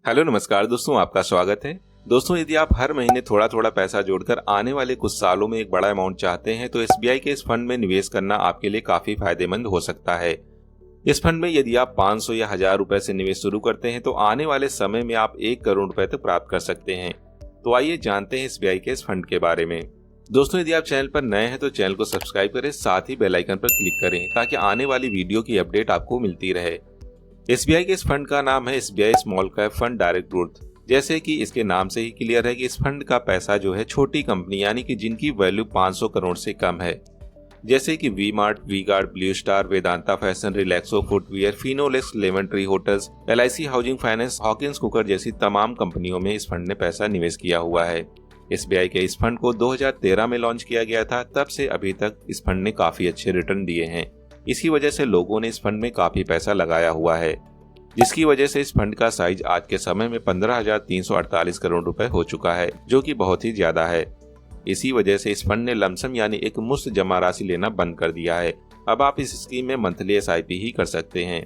Hello नमस्कार दोस्तों, आपका स्वागत है। दोस्तों, यदि आप हर महीने थोड़ा थोड़ा पैसा जोड़कर आने वाले कुछ सालों में एक बड़ा अमाउंट चाहते हैं तो एसबीआई के इस फंड में निवेश करना आपके लिए काफी फायदेमंद हो सकता है। इस फंड में यदि आप 500 या 1000 रुपए से निवेश शुरू करते हैं तो आने वाले समय में आप 1 करोड़ रुपए तक प्राप्त कर सकते हैं। तो आइए जानते हैं एसबीआई के इस फंड के बारे में। दोस्तों, यदि आप चैनल पर नए हैं तो चैनल को सब्सक्राइब करें, साथ ही बेल आइकन पर क्लिक करें ताकि आने वाली वीडियो की अपडेट आपको मिलती रहे। एसबीआई के इस फंड का नाम है SBI small cap fund direct growth. जैसे कि इसके नाम से ही क्लियर है कि इस फंड का पैसा जो है छोटी कंपनी यानी कि जिनकी वैल्यू 500 करोड़ से कम है, जैसे कि V Mart, V Guard, Blue Star, Vedanta fashion, Relaxo footwear, Finolex, Lemon Tree hotels, LIC housing finance, Hawkins cooker जैसी तमाम कंपनियों में इस फंड ने पैसा निवेश किया हुआ है। एसबीआई के इस फंड को 2013 में लॉन्च किया गया था। तब से अभी तक इस फंड ने काफी अच्छे रिटर्न दिए हैं। इसी वजह से लोगों ने इस फंड में काफी पैसा लगाया हुआ है, जिसकी वजह से इस फंड का साइज आज के समय में 15,348 करोड़ रुपए हो चुका है, जो कि बहुत ही ज्यादा है। इसी वजह से इस फंड ने लमसम यानी एक मुफ्त जमा राशि लेना बंद कर दिया है। अब आप इस स्कीम में मंथली एसआईपी ही कर सकते हैं।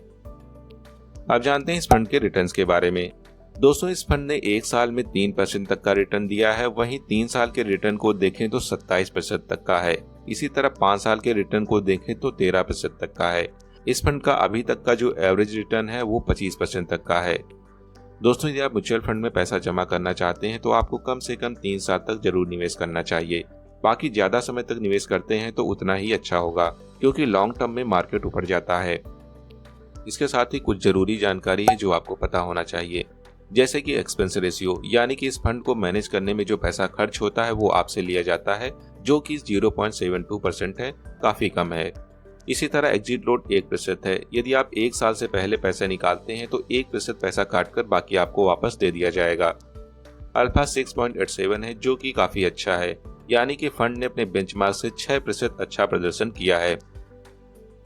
अब जानते हैं इस फंड के रिटर्न्स के बारे में। दोस्तों, इस फंड ने 1 साल में 3% तक का रिटर्न दिया है। वहीं 3 साल के रिटर्न को देखें तो 27% तक का है। इसी तरह 5 साल के रिटर्न को देखें तो 13% तक का है। इस फंड का अभी तक का जो एवरेज रिटर्न है वो 25% तक का है। दोस्तों, यदि आप म्यूचुअल फंड में पैसा जमा करना चाहते हैं तो आपको कम से कम 3 साल तक जरूर निवेश करना चाहिए। बाकी ज्यादा समय तक निवेश करते हैं तो उतना ही अच्छा होगा, क्योंकि लॉन्ग टर्म में मार्केट ऊपर जाता है। इसके साथ ही कुछ जरूरी जानकारी है जो आपको पता होना चाहिए, जैसे कि एक्सपेंस रेशियो, यानी कि इस फंड को मैनेज करने में जो पैसा खर्च होता है वो आपसे लिया जाता है, जो कि 0.72% है, काफी कम है। इसी तरह एग्जिट लोड 1% है। यदि आप 1 साल से पहले पैसे निकालते हैं तो 1% पैसा काटकर बाकी आपको वापस दे दिया जाएगा। अल्फा 6.87 है, जो कि काफी अच्छा है, यानी कि फंड ने अपने बेंचमार्क से 6% अच्छा प्रदर्शन किया है।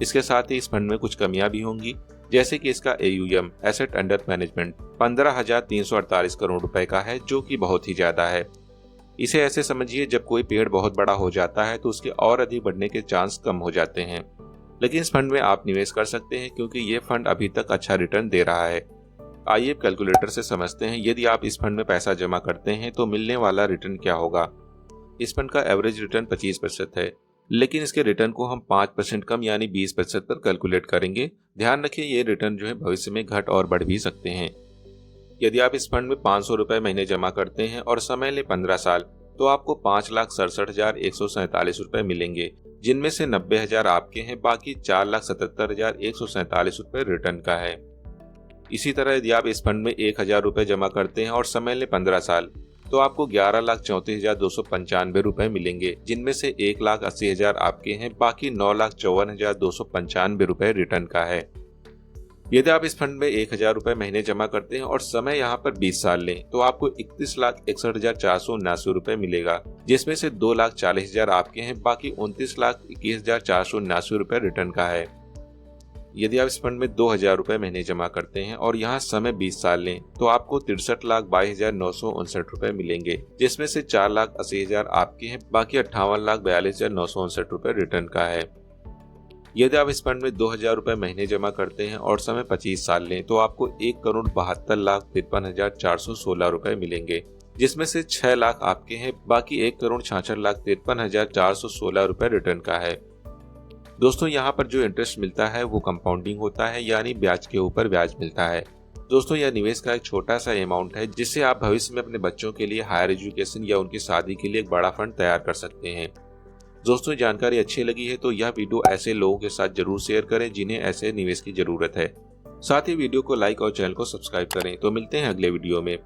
इसके साथ ही इस फंड में कुछ कमियां भी होंगी, जैसे कि इसका AUM asset under management 15,348 crore रुपए का है, जो कि बहुत ही ज्यादा है। इसे ऐसे समझिए, जब कोई पेड़ बहुत बड़ा हो जाता है तो उसके और अधिक बढ़ने के चांस कम हो जाते हैं। लेकिन इस फंड में आप निवेश कर सकते हैं, क्योंकि ये फंड अभी तक अच्छा रिटर्न दे रहा है। आइए कैलकुलेटर से समझते हैं, यदि आप इस फंड में पैसा जमा करते हैं तो मिलने वाला रिटर्न क्या होगा। इस फंड का एवरेज रिटर्न 25% है, लेकिन इसके रिटर्न को हम 5% कम यानी 20% पर कैलकुलेट करेंगे। ध्यान रखिए, ये रिटर्न जो है भविष्य में घट और बढ़ भी सकते हैं। यदि आप इस फंड में 500 रुपए महीने जमा करते हैं और समय ले 15 साल, तो आपको 5,67,147 रुपए मिलेंगे, जिनमें से 90,000 आपके हैं, बाकी 4,77,147 रुपए रिटर्न का है। इसी तरह यदि आप इस फंड में 1,000 रुपए जमा करते हैं और समय ले 15 साल, तो आपको 11,34,295 रुपए मिलेंगे, जिनमें से 1,80,000 आपके हैं, बाकी 9,54,295 रुपए रिटर्न का है। यदि आप इस फंड में 1,000 रुपए महीने जमा करते हैं और समय यहाँ पर 20 साल लें, तो आपको 31,61,479 रुपए मिलेगा, जिसमें से 2,40,000 आपके हैं, बाकी 29,21,479 रुपए रिटर्न का है। यदि आप इस फंड में 2,000 रुपए महीने जमा करते हैं और यहाँ समय 20 साल लें, तो आपको 63,22,959 रुपए मिलेंगे, जिसमें से 4,80,000 आपके हैं, बाकी 58,42,959 रुपए रिटर्न का है। यदि आप इस फंड में 2,000 रुपए महीने जमा करते हैं और समय 25 साल लें, तो आपको 1,72,53,416 रुपए मिलेंगे, जिसमें से 6 लाख आपके हैं, बाकी 1,66,53,416 रुपए रिटर्न का है। दोस्तों, यहाँ पर जो इंटरेस्ट मिलता है वो कंपाउंडिंग होता है, यानी ब्याज के ऊपर ब्याज मिलता है। दोस्तों, यह निवेश का एक छोटा सा अमाउंट है, जिससे आप भविष्य में अपने बच्चों के लिए हायर एजुकेशन या उनकी शादी के लिए एक बड़ा फंड तैयार कर सकते हैं। दोस्तों, जानकारी अच्छी लगी है तो यह वीडियो ऐसे लोगों के साथ जरूर शेयर करें जिन्हें ऐसे निवेश की जरूरत है। साथ ही वीडियो को लाइक और चैनल को सब्सक्राइब करें। तो मिलते हैं अगले वीडियो में।